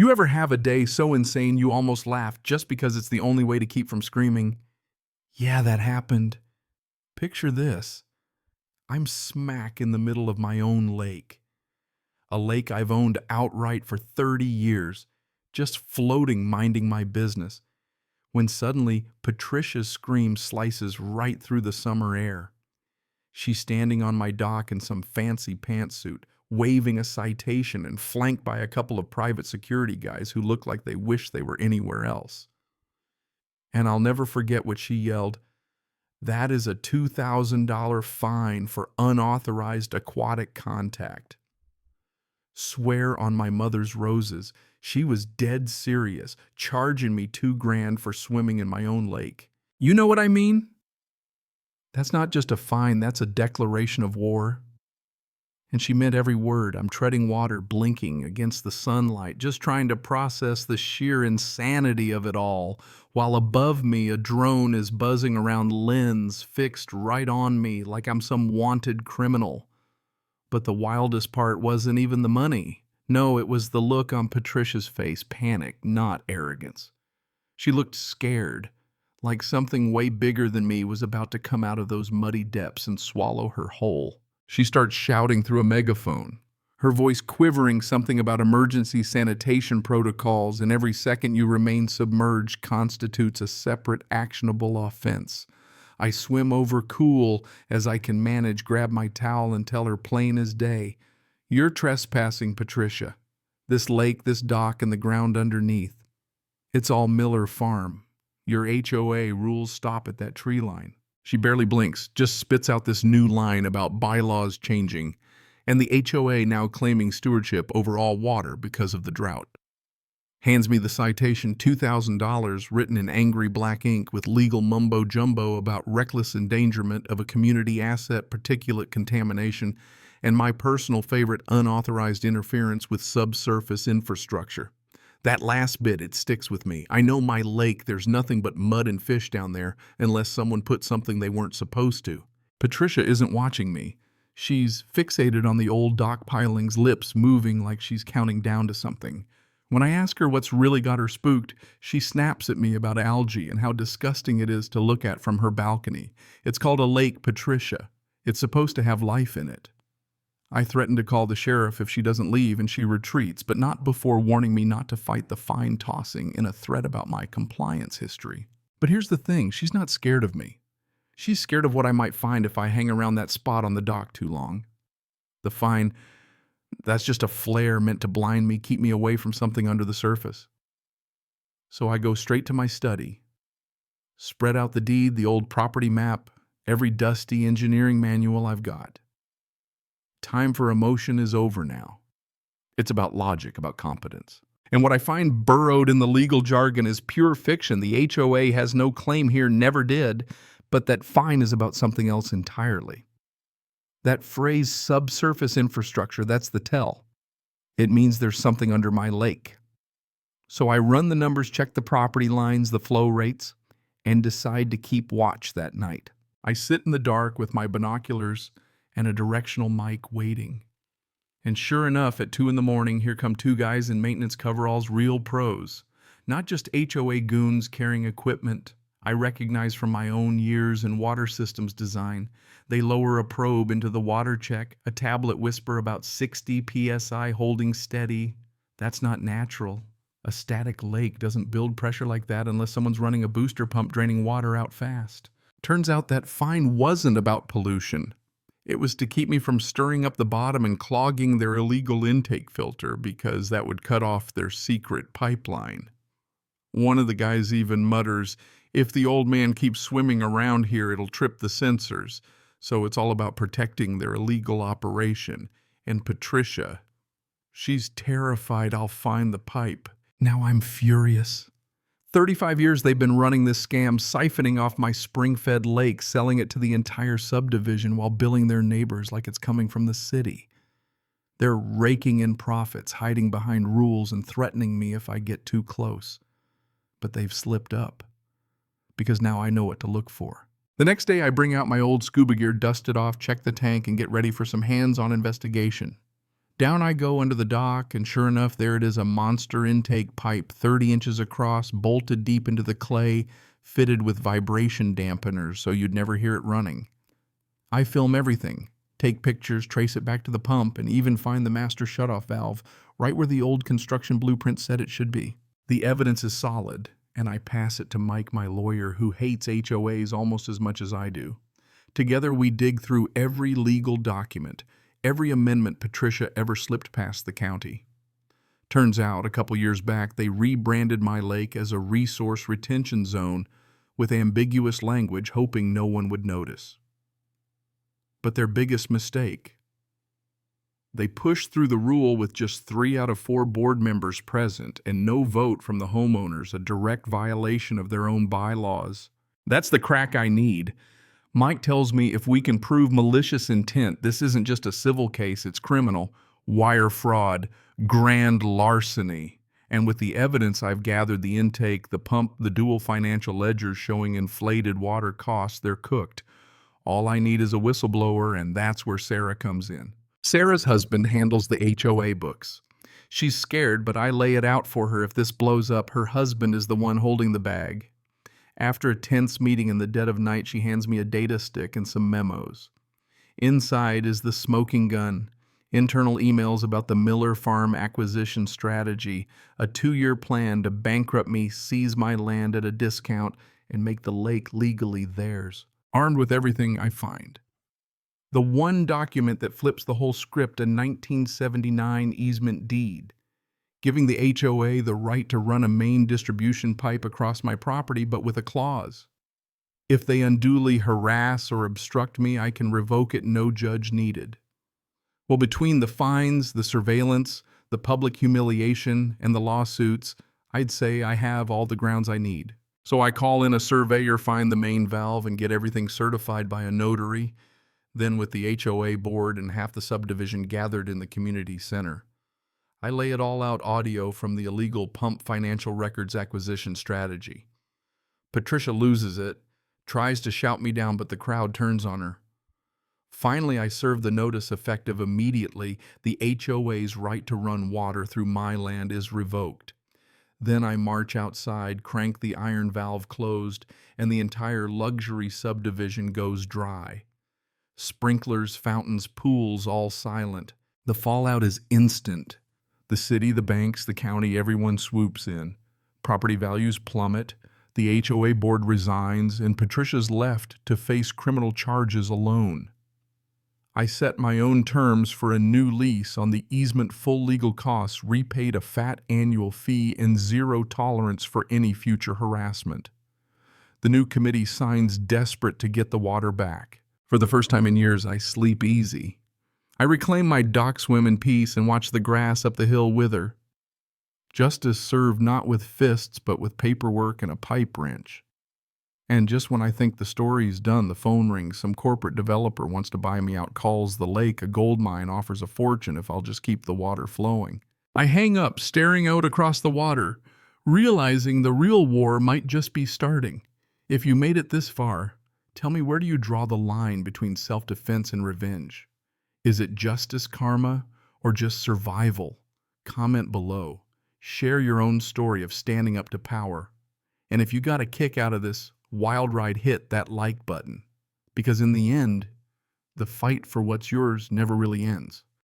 You ever have a day so insane you almost laugh just because it's the only way to keep from screaming? Yeah, that happened. Picture this. I'm smack in the middle of my own lake. A lake I've owned outright for 30 years, just floating, minding my business, when suddenly Patricia's scream slices right through the summer air. She's standing on my dock in some fancy pantsuit, waving a citation and flanked by a couple of private security guys who look like they wish they were anywhere else. And I'll never forget what she yelled. That is a $2,000 fine for unauthorized aquatic contact. Swear on my mother's roses, she was dead serious, charging me $2,000 for swimming in my own lake. You know what I mean? That's not just a fine, that's a declaration of war. And she meant every word. I'm treading water, blinking against the sunlight, just trying to process the sheer insanity of it all, while above me a drone is buzzing around lens fixed right on me like I'm some wanted criminal. But the wildest part wasn't even the money. No, it was the look on Patricia's face, panic, not arrogance. She looked scared, like something way bigger than me was about to come out of those muddy depths and swallow her whole. She starts shouting through a megaphone, her voice quivering something about emergency sanitation protocols, and every second you remain submerged constitutes a separate actionable offense. I swim over cool as I can manage, grab my towel and tell her plain as day, "You're trespassing, Patricia. This lake, this dock, and the ground underneath. It's all Miller Farm. Your HOA rules stop at that tree line." She barely blinks, just spits out this new line about bylaws changing, and the HOA now claiming stewardship over all water because of the drought. Hands me the citation, $2,000, written in angry black ink with legal mumbo-jumbo about reckless endangerment of a community asset, particulate contamination, and my personal favorite, unauthorized interference with subsurface infrastructure. That last bit, it sticks with me. I know my lake, there's nothing but mud and fish down there unless someone put something they weren't supposed to. Patricia isn't watching me. She's fixated on the old dock pilings, lips moving like she's counting down to something. When I ask her what's really got her spooked, she snaps at me about algae and how disgusting it is to look at from her balcony. It's called a Lake Patricia. It's supposed to have life in it. I threaten to call the sheriff if she doesn't leave, and she retreats, but not before warning me not to fight the fine tossing in a threat about my compliance history. But here's the thing, she's not scared of me. She's scared of what I might find if I hang around that spot on the dock too long. The fine, that's just a flare meant to blind me, keep me away from something under the surface. So I go straight to my study, spread out the deed, the old property map, every dusty engineering manual I've got. Time for emotion is over now. It's about logic, about competence. And what I find burrowed in the legal jargon is pure fiction. The HOA has no claim here, never did, but that fine is about something else entirely. That phrase, subsurface infrastructure, that's the tell. It means there's something under my lake. So I run the numbers, check the property lines, the flow rates, and decide to keep watch that night. I sit in the dark with my binoculars and a directional mic waiting. And sure enough, at 2 a.m, here come 2 guys in maintenance coveralls, real pros. Not just HOA goons carrying equipment I recognize from my own years in water systems design. They lower a probe into the water check, a tablet whisper about 60 psi holding steady. That's not natural. A static lake doesn't build pressure like that unless someone's running a booster pump draining water out fast. Turns out that fine wasn't about pollution. It was to keep me from stirring up the bottom and clogging their illegal intake filter because that would cut off their secret pipeline. One of the guys even mutters, "If the old man keeps swimming around here, it'll trip the sensors." So it's all about protecting their illegal operation. And Patricia, she's terrified I'll find the pipe. Now I'm furious. 35 years they've been running this scam, siphoning off my spring-fed lake, selling it to the entire subdivision while billing their neighbors like it's coming from the city. They're raking in profits, hiding behind rules and threatening me if I get too close. But they've slipped up, because now I know what to look for. The next day I bring out my old scuba gear, dust it off, check the tank, and get ready for some hands-on investigation. Down I go under the dock, and sure enough, there it is, a monster intake pipe 30 inches across, bolted deep into the clay, fitted with vibration dampeners so you'd never hear it running. I film everything, take pictures, trace it back to the pump, and even find the master shutoff valve right where the old construction blueprint said it should be. The evidence is solid, and I pass it to Mike, my lawyer, who hates HOAs almost as much as I do. Together we dig through every legal document, every amendment Patricia ever slipped past the county. Turns out, a couple years back, they rebranded my lake as a resource retention zone with ambiguous language, hoping no one would notice. But their biggest mistake: they pushed through the rule with just 3 out of 4 board members present and no vote from the homeowners, a direct violation of their own bylaws. That's the crack I need. Mike tells me if we can prove malicious intent, this isn't just a civil case, it's criminal, wire fraud, grand larceny. And with the evidence I've gathered, the intake, the pump, the dual financial ledgers showing inflated water costs, they're cooked. All I need is a whistleblower, and that's where Sarah comes in. Sarah's husband handles the HOA books. She's scared, but I lay it out for her. If this blows up, her husband is the one holding the bag. After a tense meeting in the dead of night, she hands me a data stick and some memos. Inside is the smoking gun, internal emails about the Miller Farm acquisition strategy, a 2-year plan to bankrupt me, seize my land at a discount, and make the lake legally theirs. Armed with everything I find. The one document that flips the whole script, a 1979 easement deed, giving the HOA the right to run a main distribution pipe across my property, but with a clause. If they unduly harass or obstruct me, I can revoke it, no judge needed. Well, between the fines, the surveillance, the public humiliation, and the lawsuits, I'd say I have all the grounds I need. So I call in a surveyor, find the main valve, and get everything certified by a notary. Then with the HOA board and half the subdivision gathered in the community center, I lay it all out audio from the illegal pump financial records acquisition strategy. Patricia loses it, tries to shout me down, but the crowd turns on her. Finally, I serve the notice effective immediately. The HOA's right to run water through my land is revoked. Then I march outside, crank the iron valve closed, and the entire luxury subdivision goes dry. Sprinklers, fountains, pools, all silent. The fallout is instant. The city, the banks, the county, everyone swoops in. Property values plummet. The HOA board resigns, and Patricia's left to face criminal charges alone. I set my own terms for a new lease on the easement, full legal costs, repaid a fat annual fee, and zero tolerance for any future harassment. The new committee signs, desperate to get the water back. For the first time in years, I sleep easy. I reclaim my dock swim in peace and watch the grass up the hill wither. Justice served not with fists, but with paperwork and a pipe wrench. And just when I think the story's done, the phone rings. Some corporate developer wants to buy me out, calls the lake a gold mine, offers a fortune if I'll just keep the water flowing. I hang up, staring out across the water, realizing the real war might just be starting. If you made it this far, tell me, where do you draw the line between self-defense and revenge? Is it justice, karma, or just survival? Comment below. Share your own story of standing up to power. And if you got a kick out of this wild ride, hit that like button. Because in the end, the fight for what's yours never really ends.